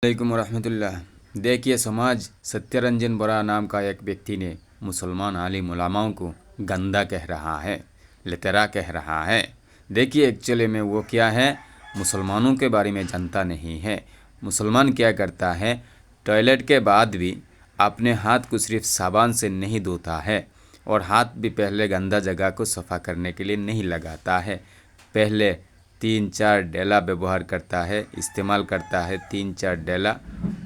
अलैकुम रहमतुल्लाह। देखिए, समाज सत्यरंजन बरा नाम का एक व्यक्ति ने मुसलमान आलिम उलमाओं को गंदा कह रहा है, लतेरा कह रहा है। देखिए, एक्चुअली में वो क्या है, मुसलमानों के बारे में जानता नहीं है। मुसलमान क्या करता है, टॉयलेट के बाद भी अपने हाथ को सिर्फ साबान से नहीं धोता है और हाथ भी पहले गंदा जगह को सफ़ा करने के लिए नहीं लगाता है। पहले 3-4 डेला व्यवहार करता है, इस्तेमाल करता है। 3-4 डेला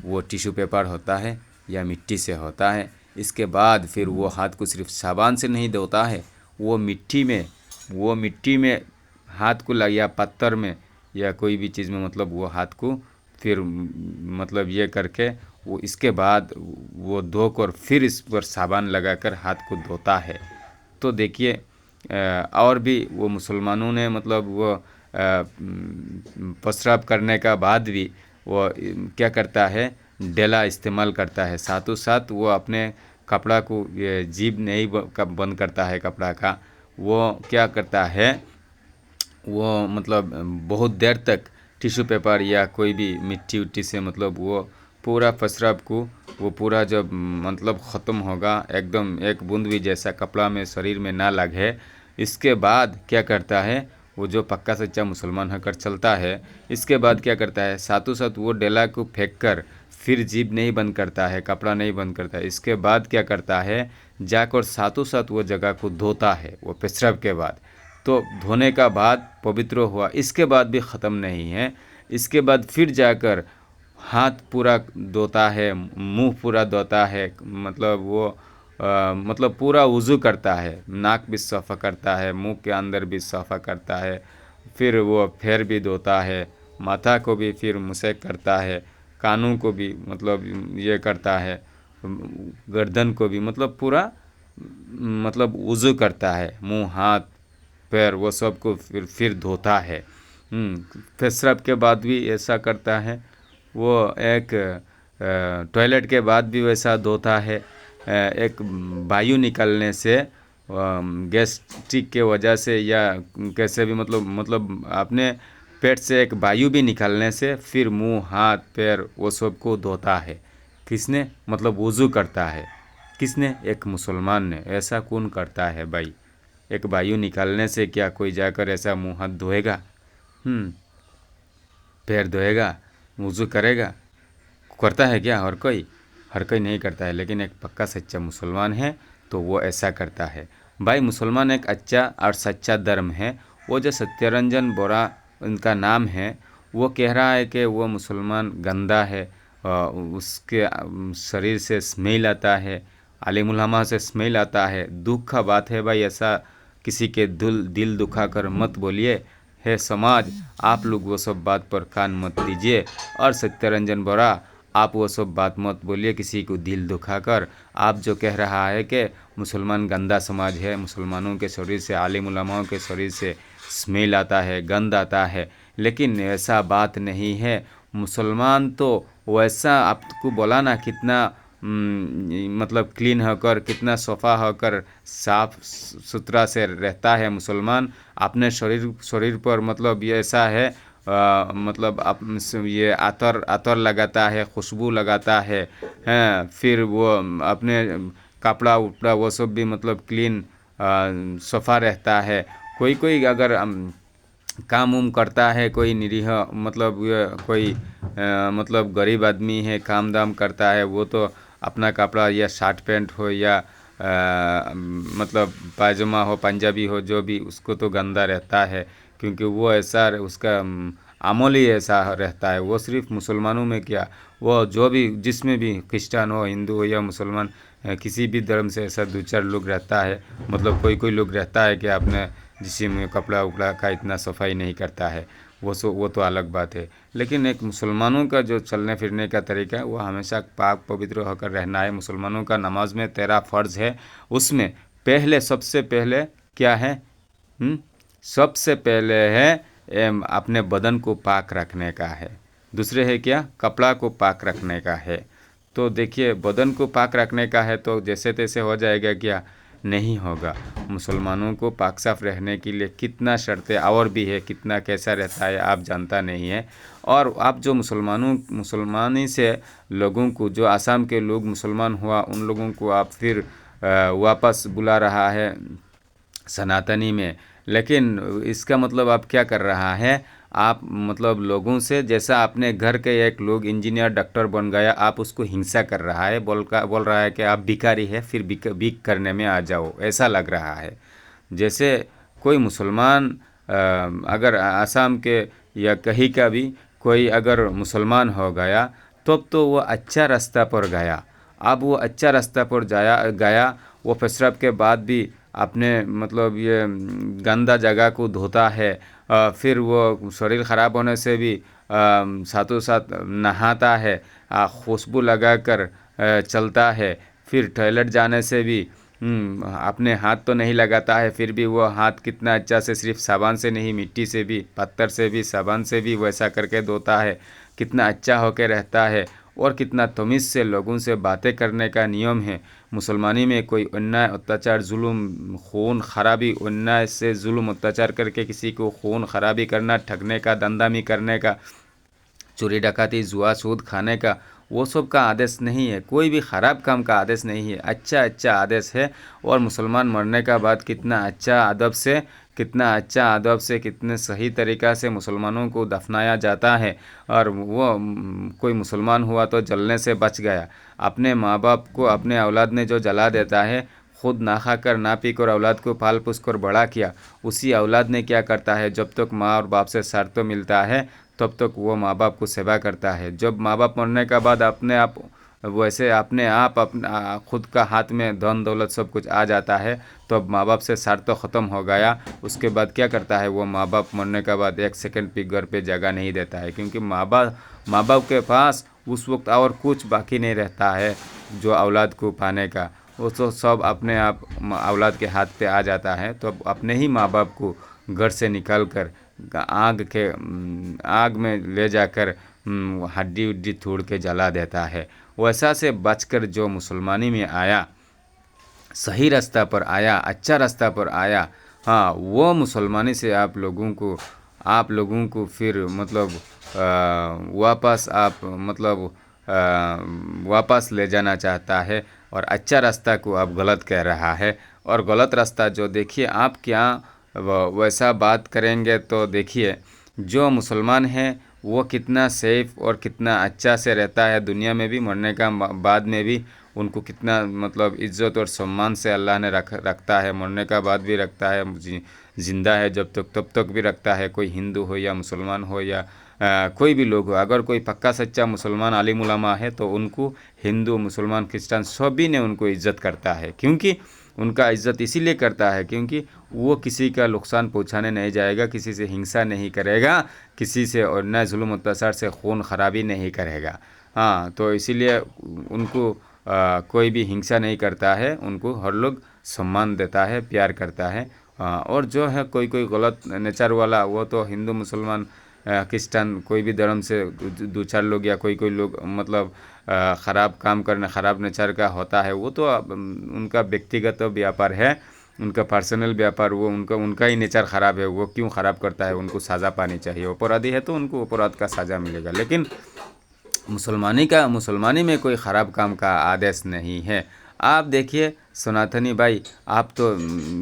वो टिश्यू पेपर होता है या मिट्टी से होता है। इसके बाद फिर वो हाथ को सिर्फ साबान से नहीं धोता है, वो मिट्टी में हाथ को लग या पत्थर में या कोई भी चीज़ में, मतलब वो हाथ को फिर मतलब ये करके वो इसके बाद वो धोकर फिर इस पर साबान लगाकर हाथ को धोता है। तो देखिए, और भी वो मुसलमानों ने मतलब वो पेशाब करने का बाद भी वो क्या करता है, डेला इस्तेमाल करता है। साथों साथ वो अपने कपड़ा को ये जीभ नहीं बंद करता है कपड़ा का, वो क्या करता है, वो मतलब बहुत देर तक टिश्यू पेपर या कोई भी मिट्टी उट्टी से मतलब वो पूरा पेशाब को वो पूरा जब मतलब ख़त्म होगा, एकदम एक बूंद भी जैसा कपड़ा में शरीर में ना लगे, इसके बाद क्या करता है, वो जो पक्का सच्चा मुसलमान होकर चलता है, इसके बाद क्या करता है, साथों साथ वो डेला को फेंक कर फिर जीभ नहीं बंद करता है, कपड़ा नहीं बंद करता है। इसके बाद क्या करता है, जाकर साथों साथ वो जगह को धोता है वो पेशाब के बाद। तो धोने का बाद पवित्र हुआ, इसके बाद भी ख़त्म नहीं है। इसके बाद फिर जाकर हाथ पूरा धोता है, मुंह पूरा धोता है, मतलब वो मतलब पूरा वज़ू करता है, नाक भी सफ़ा करता है, मुंह के अंदर भी सफ़ा करता है, फिर वो पैर भी धोता है, माथा को भी फिर मुसेक करता है, कानों को भी मतलब ये करता है, गर्दन को भी मतलब पूरा मतलब वज़ू करता है, मुंह हाथ पैर वो सब को फिर धोता है। पेशाब के बाद भी ऐसा करता है, वो एक टॉयलेट के बाद भी वैसा धोता है। एक वायु निकलने से गैस्ट्रिक के वजह से या कैसे भी मतलब अपने पेट से एक वायु भी निकलने से फिर मुंह हाथ पैर वो सब को धोता है। किसने, मतलब वज़ू करता है। किसने, एक मुसलमान ने। ऐसा कौन करता है भाई, एक वायु निकालने से क्या कोई जाकर ऐसा मुंह हाथ धोएगा, पैर धोएगा, वज़ू करेगा? करता है क्या हर कोई? हर कोई नहीं करता है, लेकिन एक पक्का सच्चा मुसलमान है तो वो ऐसा करता है। भाई, मुसलमान एक अच्छा और सच्चा धर्म है। वो जो सत्यरंजन बोरा उनका नाम है, वो कह रहा है कि वो मुसलमान गंदा है, उसके शरीर से स्मेल आता है, आलिम उलमा से स्मेल आता है। दुख का बात है भाई, ऐसा किसी के दिल दुखा कर मत बोलिए। है समाज, आप लोग वो सब बात पर कान मत दीजिए। और सत्यरंजन बोरा, आप वो सब बात मत बोलिए किसी को दिल दुखाकर। आप जो कह रहा है कि मुसलमान गंदा समाज है, मुसलमानों के शरीर से, आलिम उलमाओं के शरीर से स्मेल आता है, गंद आता है, लेकिन ऐसा बात नहीं है। मुसलमान तो वैसा आपको बोला ना, कितना मतलब क्लीन होकर, कितना सफ़ा होकर, साफ सुथरा से रहता है मुसलमान। अपने शरीर पर मतलब ये ऐसा है, मतलब ये अतर लगाता है, खुशबू लगाता है, हैं, फिर वो अपने कपड़ा उपड़ा वो सब भी मतलब क्लीन सफ़ा रहता है। कोई कोई अगर काम उम करता है, कोई निरीह मतलब ये कोई मतलब गरीब आदमी है, काम दाम करता है, वो तो अपना कपड़ा या शर्ट पैंट हो या मतलब पायजामा हो, पंजाबी हो, जो भी, उसको तो गंदा रहता है, क्योंकि वो ऐसा उसका अमल ही ऐसा रहता है। वो सिर्फ मुसलमानों में क्या, वो जो भी जिसमें भी क्रिस्चियन हो, हिंदू हो या मुसलमान, किसी भी धर्म से ऐसा दो चार लोग रहता है, मतलब कोई कोई लोग रहता है कि अपने जिसम में कपड़ा उपड़ा का इतना सफाई नहीं करता है, वो तो अलग बात है। लेकिन एक मुसलमानों का जो चलने फिरने का तरीका है, वो हमेशा पाक पवित्र होकर रहना है। मुसलमानों का नमाज में 13 फ़र्ज़ है, उसमें पहले सबसे पहले क्या है, सबसे पहले है अपने बदन को पाक रखने का है। दूसरे है क्या, कपड़ा को पाक रखने का है। तो देखिए, बदन को पाक रखने का है तो जैसे तैसे हो जाएगा क्या, नहीं होगा। मुसलमानों को पाक साफ रहने के लिए कितना शर्तें और भी है, कितना कैसा रहता है आप जानता नहीं है। और आप जो मुसलमानी से लोगों को, जो आसाम के लोग मुसलमान हुआ उन लोगों को आप फिर वापस बुला रहा है सनातनी में। लेकिन इसका मतलब आप क्या कर रहा है, आप मतलब लोगों से, जैसा अपने घर के एक लोग इंजीनियर डॉक्टर बन गया, आप उसको हिंसा कर रहा है, बोल रहा है कि आप भिखारी है, फिर भीख करने में आ जाओ, ऐसा लग रहा है। जैसे कोई मुसलमान अगर आसाम के या कहीं का भी कोई अगर मुसलमान हो गया तब तो वो अच्छा रास्ता पर गया। अब वो अच्छा रास्ता पर गया, वो पेशरब के बाद भी अपने मतलब ये गंदा जगह को धोता है, फिर वो शरीर ख़राब होने से भी साथों साथ नहाता है, खुशबू लगाकर चलता है, फिर टॉयलेट जाने से भी अपने हाथ तो नहीं लगाता है, फिर भी वो हाथ कितना अच्छा से सिर्फ साबुन से नहीं, मिट्टी से भी, पत्थर से भी, साबुन से भी वैसा करके धोता है, कितना अच्छा होकर रहता है। और कितना तमीज़ से लोगों से बातें करने का नियम है। मुसलमानी में कोई अन्याय अत्याचार जुल्म खून खराबी, अन्याय से जुल्म अत्याचार करके किसी को खून खराबी करना, ठगने का, दंदामी करने का, चोरी डकाती, जुआ सूद खाने का, वो सब का आदेश नहीं है। कोई भी ख़राब काम का आदेश नहीं है, अच्छा अच्छा आदेश है। और मुसलमान मरने का बाद कितना अच्छा अदब से कितने सही तरीक़ा से मुसलमानों को दफनाया जाता है। और वो कोई मुसलमान हुआ तो जलने से बच गया। अपने माँ बाप को अपने औलाद ने जो जला देता है, खुद ना खाकर ना पी कर औलाद को पाल पोस कर बड़ा किया, उसी औलाद ने क्या करता है, जब तक माँ और बाप से सर तो मिलता है तब तक वो माँ बाप को सेवा करता है। जब माँ बाप मरने के बाद अपने आप वैसे अपने आप अपना खुद का हाथ में धन दौलत सब कुछ आ जाता है, तो अब माँ बाप से सर तो ख़त्म हो गया। उसके बाद क्या करता है, वो माँ बाप मरने के बाद एक सेकंड भी घर पे जगह नहीं देता है, क्योंकि माँ बाप के पास उस वक्त और कुछ बाकी नहीं रहता है जो औलाद को पाने का। वो तो सब अपने आप औलाद के हाथ पे आ जाता है। तो अब अपने ही माँ बाप को घर से निकाल कर आग में ले जाकर हड्डी उड्डी तोड़ के जला देता है। वैसा से बचकर जो मुसलमानी में आया, सही रास्ता पर आया, अच्छा रास्ता पर आया, हाँ, वो मुसलमानी से आप लोगों को फिर मतलब वापस आप मतलब वापस ले जाना चाहता है, और अच्छा रास्ता को आप गलत कह रहा है। और गलत रास्ता जो, देखिए आप क्या वैसा बात करेंगे तो देखिए जो मुसलमान है वो कितना सेफ और कितना अच्छा से रहता है दुनिया में भी, मरने का बाद में भी उनको कितना मतलब इज़्ज़त और सम्मान से अल्लाह ने रखता है, मरने का बाद भी रखता है, ज़िंदा है जब तक तब तक भी रखता है। कोई हिंदू हो या मुसलमान हो या कोई भी लोग हो, अगर कोई पक्का सच्चा मुसलमान आलिम उलमा है तो उनको हिंदू मुसलमान क्रिश्चियन सभी ने उनको इज़्ज़त करता है। क्योंकि उनका इज़्ज़त इसीलिए करता है क्योंकि वो किसी का नुकसान पहुंचाने नहीं जाएगा, किसी से हिंसा नहीं करेगा, किसी से अन्याय जुल्म अत्याचार से खून खराबी नहीं करेगा। हाँ, तो इसीलिए उनको कोई भी हिंसा नहीं करता है, उनको हर लोग सम्मान देता है, प्यार करता है। और जो है कोई गलत नेचर वाला, वो तो हिंदू मुसलमान क्रिश्चियन कोई भी धर्म से दो चार लोग या कोई लोग मतलब ख़राब काम करने, ख़राब नेचर का होता है, वो तो उनका व्यक्तिगत व्यापार है, उनका पर्सनल व्यापार, वो उनका ही नेचर ख़राब है, वो क्यों ख़राब करता है, उनको सज़ा पानी चाहिए। अपराधी है तो उनको अपराध का सज़ा मिलेगा। लेकिन मुसलमानी में कोई ख़राब काम का आदेश नहीं है। आप देखिए सनातनी भाई, आप तो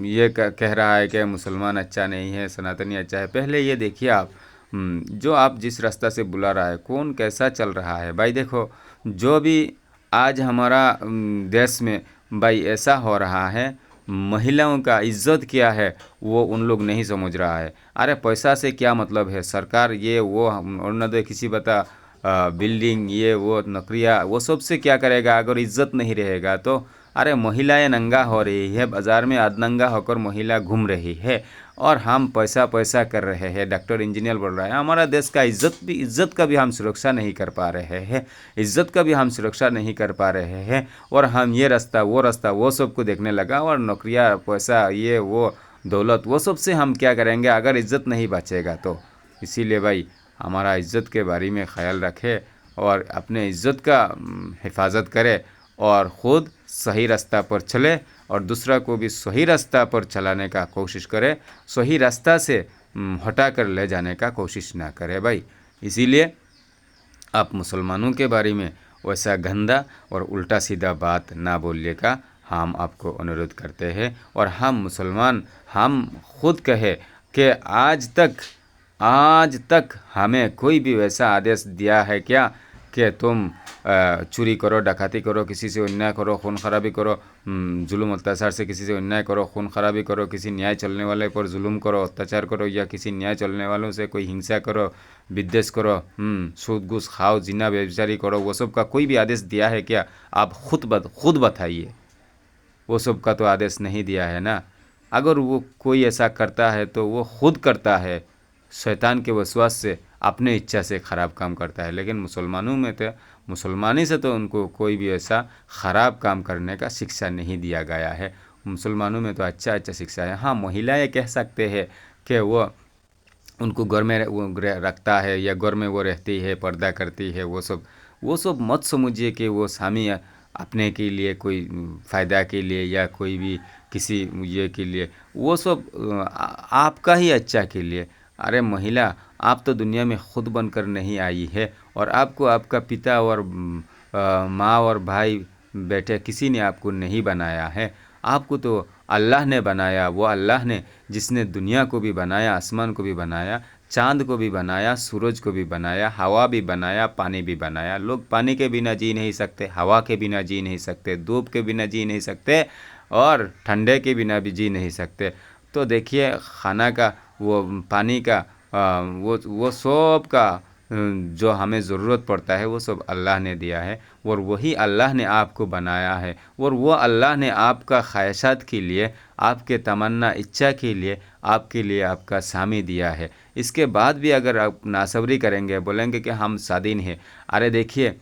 ये कह रहा है कि मुसलमान अच्छा नहीं है, सनातनी अच्छा है। पहले ये देखिए आप जो आप जिस रास्ता से बुला रहा है, कौन कैसा चल रहा है भाई। देखो जो भी आज हमारा देश में भाई ऐसा हो रहा है, महिलाओं का इज्जत क्या है वो उन लोग नहीं समझ रहा है। अरे पैसा से क्या मतलब है, सरकार ये वो और न दे, किसी बता बिल्डिंग ये वो नौकरियाँ, वो सब से क्या करेगा अगर इज्जत नहीं रहेगा तो। अरे महिलाएं नंगा हो रही है, बाज़ार में अधनंगा होकर महिला घूम रही है, और हम पैसा पैसा कर रहे हैं, डॉक्टर इंजीनियर बोल रहा है। हमारा देश का इज्जत का भी हम सुरक्षा नहीं कर पा रहे हैं, इज्जत का भी हम सुरक्षा नहीं कर पा रहे हैं। और हम ये रास्ता वो सब को देखने लगा, और नौकरियाँ, पैसा, ये वो दौलत, वो सब से हम क्या करेंगे अगर इज्जत नहीं बचेगा तो। इसीलिए भाई हमारा इज्जत के बारे में ख्याल रखे और अपने इज्जत का हिफाजत करे, और ख़ुद सही रास्ता पर चले और दूसरा को भी सही रास्ता पर चलाने का कोशिश करे, सही रास्ता से हटा कर ले जाने का कोशिश ना करे भाई। इसीलिए आप मुसलमानों के बारे में वैसा गंदा और उल्टा सीधा बात ना बोलिए का हम आपको अनुरोध करते हैं। और हम मुसलमान हम खुद कहे कि आज तक हमें कोई भी वैसा आदेश दिया है क्या कि तुम चोरी करो, डकैती करो, किसी से अन्याय करो, खून खराबी करो, जुल्म अत्याचार से किसी से अन्याय करो, खून खराबी करो, किसी न्याय चलने वाले पर जुल्म करो, अत्याचार करो, या किसी न्याय चलने वालों से कोई हिंसा करो, विद्वेष करो, सूद घूस खाओ, जिना बेचारी करो, वो सब का कोई भी आदेश दिया है क्या? आप खुद बताइए। वो सब का तो आदेश नहीं दिया है ना। अगर वो कोई ऐसा करता है तो वो खुद करता है, शैतान के वसवास से, अपने इच्छा से ख़राब काम करता है। लेकिन मुसलमानों में तो मुसलमानी से तो उनको कोई भी ऐसा ख़राब काम करने का शिक्षा नहीं दिया गया है। मुसलमानों में तो अच्छा शिक्षा है। हाँ, महिलाएं कह सकते हैं कि वो उनको घर में वो रखता है या घर में वो रहती है, पर्दा करती है, वो सब मत समझिए कि वो स्वामी अपने के लिए कोई फ़ायदा के लिए या कोई भी किसी ये के लिए, वो सब आपका ही अच्छा के लिए। अरे महिला, आप तो दुनिया में खुद बनकर नहीं आई है, और आपको आपका पिता और माँ और भाई बेटे किसी ने आपको नहीं बनाया है। आपको तो अल्लाह ने बनाया। वो अल्लाह ने जिसने दुनिया को भी बनाया, आसमान को भी बनाया, चांद को भी बनाया, सूरज को भी बनाया, हवा भी बनाया, पानी भी बनाया। लोग पानी के बिना जी नहीं सकते, हवा के बिना जी नहीं सकते, धूप के बिना जी नहीं सकते, और ठंडे के बिना भी जी नहीं सकते। तो देखिए, खाना का, वो पानी का, वो सब का जो हमें ज़रूरत पड़ता है वो सब अल्लाह ने दिया है, और वही अल्लाह ने आपको बनाया है, और वो अल्लाह ने आपका ख्वाहिशात के लिए, आपके तमन्ना इच्छा के लिए आपका स्वामी दिया है। इसके बाद भी अगर आप नासब्री करेंगे, बोलेंगे कि हम स्वाधीन हैं, अरे देखिए,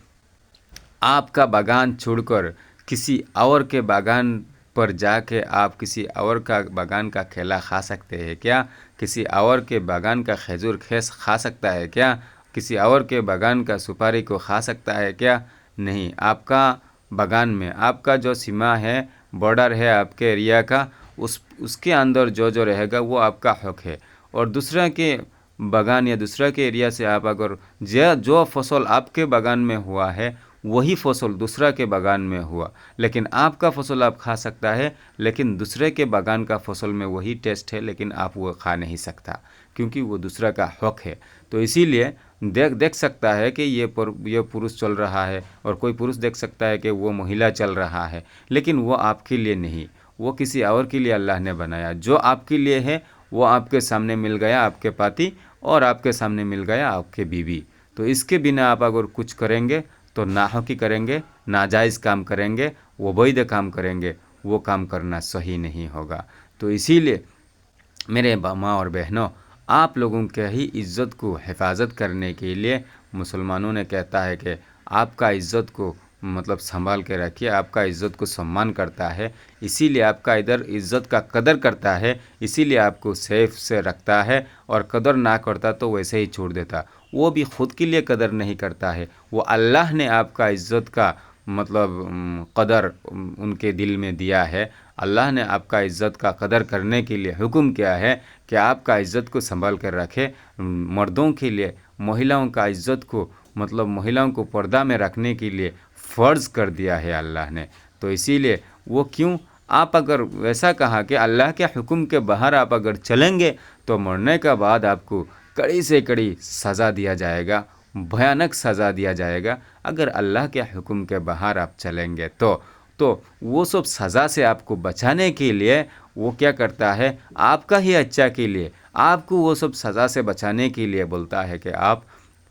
आपका बागान छोड़कर किसी और के बागान पर जाके आप किसी और का बागान का केला खा सकते हैं क्या? किसी और के बागान का खजूर खा सकता है क्या? किसी और के बागान का सुपारी को खा सकता है क्या? नहीं। आपका बागान में आपका जो सीमा है, बॉर्डर है आपके एरिया का, उसके अंदर जो रहेगा वो आपका हक है। और दूसरा के बागान या दूसरा के एरिया से आप अगर जो फसल आपके बागान में हुआ है वही फसल दूसरा के बागान में हुआ, लेकिन आपका फसल आप खा सकता है, लेकिन दूसरे के बागान का फसल में वही टेस्ट है, लेकिन आप वो खा नहीं सकता, क्योंकि वो दूसरा का हक है। तो इसीलिए देख सकता है कि ये पुरुष चल रहा है, और कोई पुरुष देख सकता है कि वो महिला चल रहा है, लेकिन वो आपके लिए नहीं, वो किसी और के लिए अल्लाह ने बनाया। जो आपके लिए है वो आपके सामने मिल गया, आपके पति, और आपके सामने मिल गया आपके बीवी। तो इसके बिना आप अगर कुछ करेंगे तो नाहकी करेंगे, नाजायज़ काम करेंगे, अवैध काम करेंगे, वो काम करना सही नहीं होगा। तो इसीलिए मेरे माँ और बहनों, आप लोगों के ही इज़्ज़त को हिफाजत करने के लिए मुसलमानों ने कहता है कि आपका इज़्ज़त को मतलब संभाल के रखिए। आपका इज़्ज़त को सम्मान करता है, इसीलिए आपका इधर इज़्ज़त का कदर करता है, इसीलिए आपको सेफ से रखता है, और कदर ना करता तो वैसे ही छोड़ देता। वो भी खुद के लिए कदर नहीं करता है, वो अल्लाह ने आपका इज़्ज़त का मतलब कदर उनके दिल में दिया है। अल्लाह ने आपका इज़्ज़त का कदर करने के लिए हुक्म किया है कि आपका इज़्ज़त को संभाल कर रखें। मर्दों के लिए महिलाओं का इज़्ज़त को मतलब महिलाओं को पर्दा में रखने के लिए फ़र्ज़ कर दिया है अल्लाह ने। तो इसीलिए वो क्यों, आप अगर वैसा कहा कि अल्लाह के हुक्म के बाहर आप अगर चलेंगे तो मरने के बाद आपको कड़ी से कड़ी सज़ा दिया जाएगा, भयानक सज़ा दिया जाएगा। अगर अल्लाह के हुक्म के बाहर आप चलेंगे तो वो सब सज़ा से आपको बचाने के लिए वो क्या करता है, आपका ही अच्छा के लिए, आपको वो सब सज़ा से बचाने के लिए बोलता है कि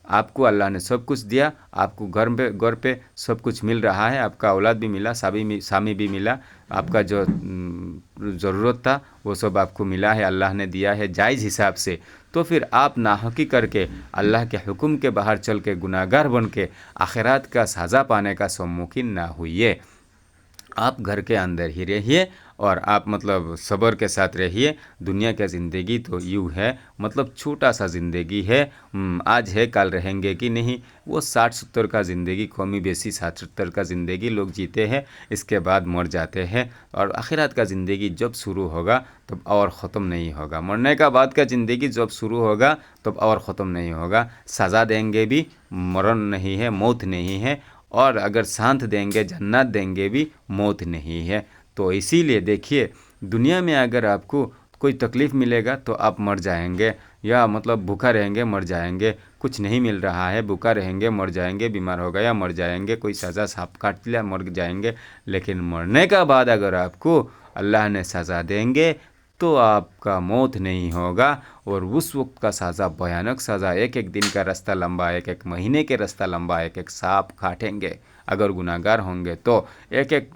आपको अल्लाह ने सब कुछ दिया, आपको घर पे सब कुछ मिल रहा है, आपका औलाद भी मिला, स्वामी भी मिला, आपका जो ज़रूरत था वो सब आपको मिला है, अल्लाह ने दिया है जायज़ हिसाब से। तो फिर आप नाहकी करके अल्लाह के हुक्म के बाहर चल के गुनाहगार बन के आखिरात का सज़ा पाने का सम्मुखीन ना हुई। आप घर के अंदर ही रहिए और आप मतलब सब्र के साथ रहिए। दुनिया की ज़िंदगी तो यूँ है, मतलब छोटा सा ज़िंदगी है। आज है कल रहेंगे कि नहीं, वो 60-70 का ज़िंदगी, कमी बेसी 60-70 का ज़िंदगी लोग जीते हैं, इसके बाद मर जाते हैं। और आखिरत का ज़िंदगी जब शुरू होगा तब और ख़त्म नहीं होगा। मरने का बाद का ज़िंदगी जब शुरू होगा तब और ख़त्म नहीं होगा। सज़ा देंगे भी, मरण नहीं है, मौत नहीं है। और अगर शांत देंगे, जन्नत देंगे भी, मौत नहीं है। तो इसीलिए देखिए, दुनिया में अगर आपको कोई तकलीफ़ मिलेगा तो आप मर जाएंगे, या मतलब भूखा रहेंगे मर जाएंगे। कुछ नहीं मिल रहा है, भूखा रहेंगे मर जाएंगे, बीमार हो गया मर जाएंगे, कोई सज़ा सांप काट लिया मर जाएंगे। लेकिन मरने का बाद अगर आपको अल्लाह ने सज़ा देंगे तो आपका मौत नहीं होगा। और उस वक्त का सज़ा भयानक सज़ा, एक एक दिन का रास्ता लंबा, एक एक महीने के रास्ता लंबा, एक एक सांप काटेंगे अगर गुनाहगार होंगे तो। एक एक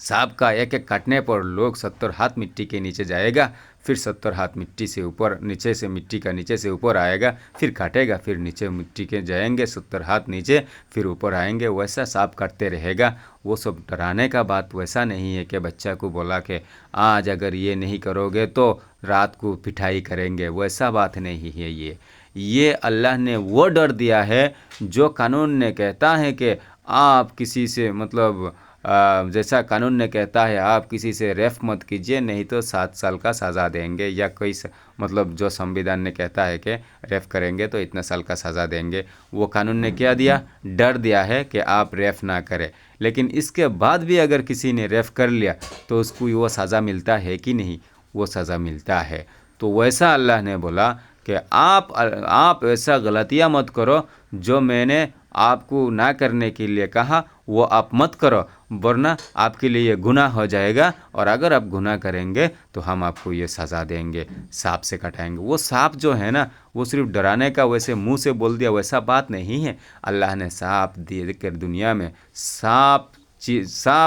सांप का एक एक काटने पर लोग 70 हाथ मिट्टी के नीचे जाएगा, फिर 70 हाथ मिट्टी से ऊपर, नीचे से मिट्टी का नीचे से ऊपर आएगा, फिर काटेगा, फिर नीचे मिट्टी के जाएंगे 70 हाथ नीचे, फिर ऊपर आएंगे। वैसा सांप काटते रहेगा। वो सब डराने का बात वैसा नहीं है कि बच्चा को बोला कि आज अगर ये नहीं करोगे तो रात को पिटाई करेंगे, वैसा बात नहीं है। ये अल्लाह ने वो डर दिया है जो कानून ने कहता है कि आप किसी से मतलब जैसा कानून ने कहता है आप किसी से रेफ मत कीजिए, नहीं तो 7 साल का सज़ा देंगे, या कोई मतलब जो संविधान ने कहता है कि रेफ करेंगे तो इतना साल का सज़ा देंगे। वो कानून ने क्या दिया, डर दिया है कि आप रेफ ना करें। लेकिन इसके बाद भी अगर किसी ने रेफ कर लिया तो उसको वो सज़ा मिलता है कि नहीं, वो सज़ा मिलता है। तो वैसा अल्लाह ने बोला कि आप ऐसा गलतियाँ मत करो जो मैंने आपको ना करने के लिए कहा, वो आप मत करो, वरना आपके लिए ये गुनाह हो जाएगा। और अगर आप गुनाह करेंगे तो हम आपको ये सज़ा देंगे, सांप से कटाएंगे। वो सांप जो है ना, वो सिर्फ डराने का वैसे मुंह से बोल दिया वैसा बात नहीं है। अल्लाह ने सांप दे कर दुनिया में सांप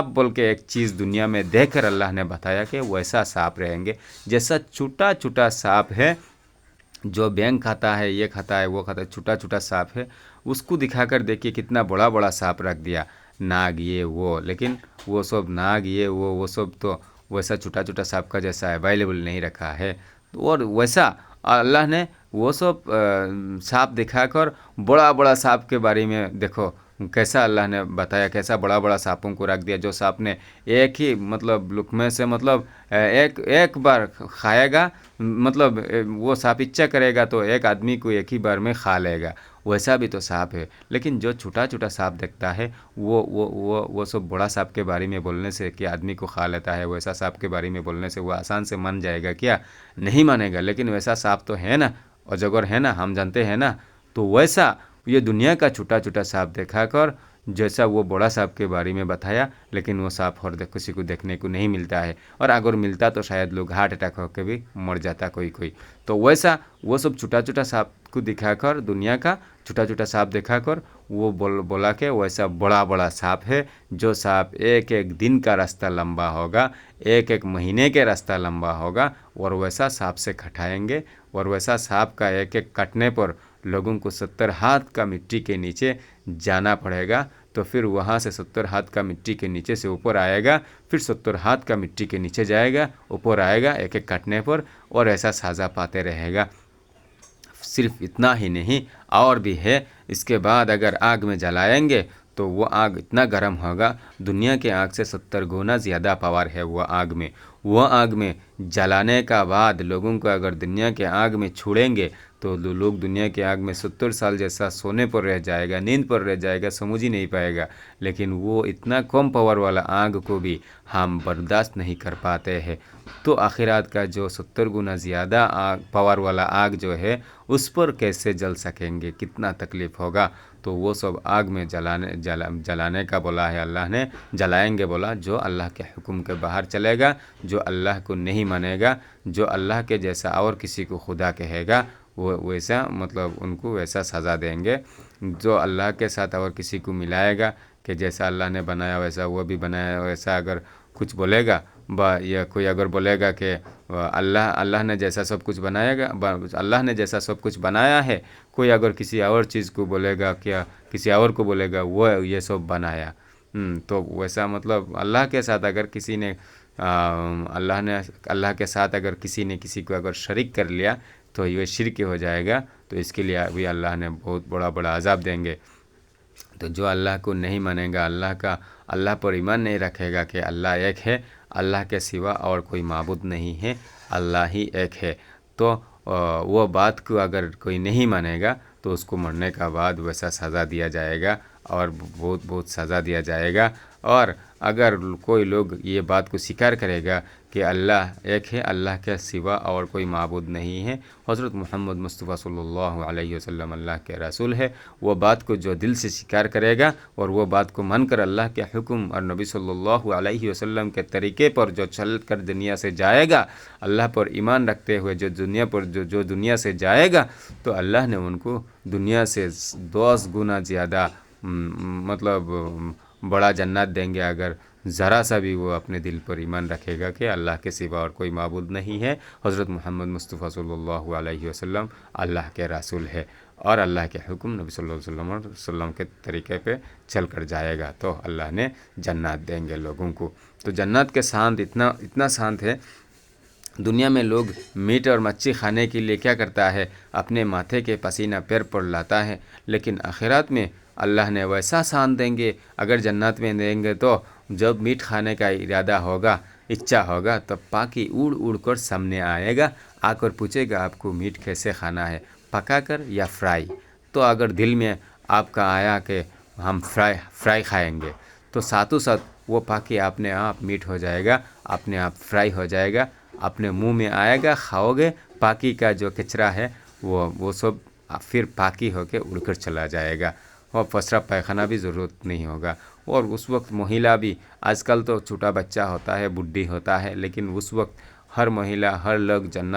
बोल के एक चीज़ दुनिया में देकर अल्लाह ने बताया कि वैसा सांप रहेंगे। जैसा छोटा छोटा सांप है जो बैंक खाता है, ये खाता है, वो खाता है, छोटा छोटा सांप है, उसको दिखाकर देखिए कितना बड़ा बड़ा सांप रख दिया, नाग ये वो। लेकिन वो सब नाग ये वो सब तो वैसा छोटा छोटा सांप का जैसा अवेलेबल नहीं रखा है। और वैसा अल्लाह ने वो सब सांप दिखाकर बड़ा बड़ा सांप के बारे में देखो कैसा अल्लाह ने बताया, कैसा बड़ा बड़ा सांपों को रख दिया। जो सांप ने एक ही मतलब लुकमे से मतलब एक बार खाएगा, मतलब वो सांप इच्छा करेगा तो एक आदमी को एक ही बार में खा लेगा, वैसा भी तो सांप है। लेकिन जो छोटा छोटा सांप देखता है वो सब बड़ा सांप के बारे में बोलने से कि आदमी को खा लेता है, वैसा सांप के बारे में बोलने से वो आसान से मान जाएगा क्या? नहीं मानेगा। लेकिन वैसा सांप तो है ना, अजगर है ना, हम जानते हैं ना। तो वैसा ये दुनिया का छोटा छोटा सांप दिखाकर जैसा वो बड़ा सांप के बारे में बताया, लेकिन वो सांप हर किसी को देखने को नहीं मिलता है। और अगर मिलता तो शायद लोग हार्ट अटैक होकर भी मर जाता कोई कोई। तो वैसा वो सब छोटा छोटा सांप को दिखाकर, दुनिया का छोटा छोटा सांप दिखाकर वो बोला के वैसा बड़ा बड़ा सांप है, जो सांप एक एक दिन का रास्ता लंबा होगा, एक एक महीने के रास्ता लंबा होगा। और वैसा सांप से खटाएंगे, और वैसा सांप का एक एक कटने पर लोगों को 70 हाथ का मिट्टी के नीचे जाना पड़ेगा। तो फिर वहाँ से 70 हाथ का मिट्टी के नीचे से ऊपर आएगा, फिर 70 हाथ का मिट्टी के नीचे जाएगा, ऊपर आएगा एक एक काटने पर, और ऐसा सज़ा पाते रहेगा। सिर्फ इतना ही नहीं, और भी है। इसके बाद अगर आग में जलाएंगे तो वो आग इतना गर्म होगा, दुनिया के आग से 70 गुना ज़्यादा पावर है वो आग में। वो आग में जलाने का बाद लोगों को अगर दुनिया के आग में छोड़ेंगे तो लोग दुनिया के आग में 70 साल जैसा सोने पर रह जाएगा, नींद पर रह जाएगा, समझ ही नहीं पाएगा। लेकिन वो इतना कम पावर वाला आग को भी हम बर्दाश्त नहीं कर पाते हैं। तो आखिरात का जो 70 गुना ज़्यादा आग पावर वाला आग जो है, उस पर कैसे जल सकेंगे, कितना तकलीफ़ होगा। तो वो सब आग में जलाने का बोला है अल्लाह ने, जलाएंगे बोला जो अल्लाह के हुक्म के बाहर चलेगा, जो अल्लाह को नहीं मानेगा, जो अल्लाह के जैसा और किसी को खुदा कहेगा, वो वैसा मतलब उनको वैसा सज़ा देंगे। जो अल्लाह के साथ और किसी को मिलाएगा कि जैसा अल्लाह ने बनाया वैसा वो भी बनाया, वैसा अगर कुछ बोलेगा या कोई अगर बोलेगा कि अल्लाह ने जैसा सब कुछ बनाएगा, अल्लाह ने जैसा सब कुछ बनाया है, कोई अगर किसी और चीज़ को बोलेगा, क्या किसी और को बोलेगा वो ये सब बनाया, तो वैसा मतलब अल्लाह के साथ अगर किसी ने अल्लाह के साथ अगर किसी ने किसी को अगर शरीक कर लिया तो ये शिर्क हो जाएगा, तो इसके लिए भी अल्लाह ने बहुत बड़ा बड़ा अज़ाब देंगे। तो जो अल्लाह को नहीं मानेगा, अल्लाह पर ईमान नहीं रखेगा कि अल्लाह एक है, अल्लाह के सिवा और कोई माबूद नहीं है, अल्लाह ही एक है, तो वो बात को अगर कोई नहीं मानेगा तो उसको मरने का बाद वैसा सज़ा दिया जाएगा और बहुत बहुत सज़ा दिया जाएगा। और अगर कोई लोग ये बात को स्वीकार करेगा कि अल्लाह एक है, अल्लाह के सिवा और कोई माबूद नहीं है, हज़रत मोहम्मद मुस्तफ़ा सल्लल्लाहु अलैहि वसल्लम अल्लाह के रसूल है, वो बात को जो दिल से स्वीकार करेगा और वो बात को मानकर अल्लाह के हुक्म और नबी सल्लल्लाहु अलैहि वसल्लम के तरीके पर जो चल कर दुनिया से जाएगा, अल्लाह पर ईमान रखते हुए जो दुनिया से जाएगा, तो अल्लाह ने उनको दुनिया से 10 गुना ज़्यादा मतलब बड़ा जन्नत देंगे, अगर ज़रा सा भी वो अपने दिल पर ईमान रखेगा कि अल्लाह के सिवा और कोई माबूद नहीं है, हज़रत मोहम्मद मुस्तफ़ा सल्लल्लाहु अलैहि वसल्लम अल्लाह के रसूल है और अल्लाह के हुक्म नबी सल्लल्लाहु अलैहि वसल्लम के तरीके पे चल कर जाएगा, तो अल्लाह ने जन्नत देंगे लोगों को। तो जन्नत के शांत इतना शांत है। दुनिया में लोग मीट और मच्छी खाने के लिए क्या करता है, अपने माथे के पसीना पैर पर लाता है, लेकिन आखिरत में अल्लाह ने वैसा शान देंगे, अगर जन्नत में देंगे तो जब मीट खाने का इरादा होगा, इच्छा होगा, तब पाकि उड़ उड़ कर सामने आएगा, आकर पूछेगा आपको मीट कैसे खाना है, पका कर या फ्राई। तो अगर दिल में आपका आया कि हम फ्राई खाएंगे, तो साथों साथ वो पाकि अपने आप मीट हो जाएगा, अपने आप फ्राई हो जाएगा, अपने मुंह में आएगा, खाओगे, पाकि का जो कचरा है वो सब फिर पाकि होके उड़कर चला जाएगा और पसरा पैखाना भी ज़रूरत नहीं होगा। और उस वक्त महिला भी, आजकल तो छोटा बच्चा होता है, बुढ़ी होता है, लेकिन उस वक्त हर महिला, हर लोग जन्नत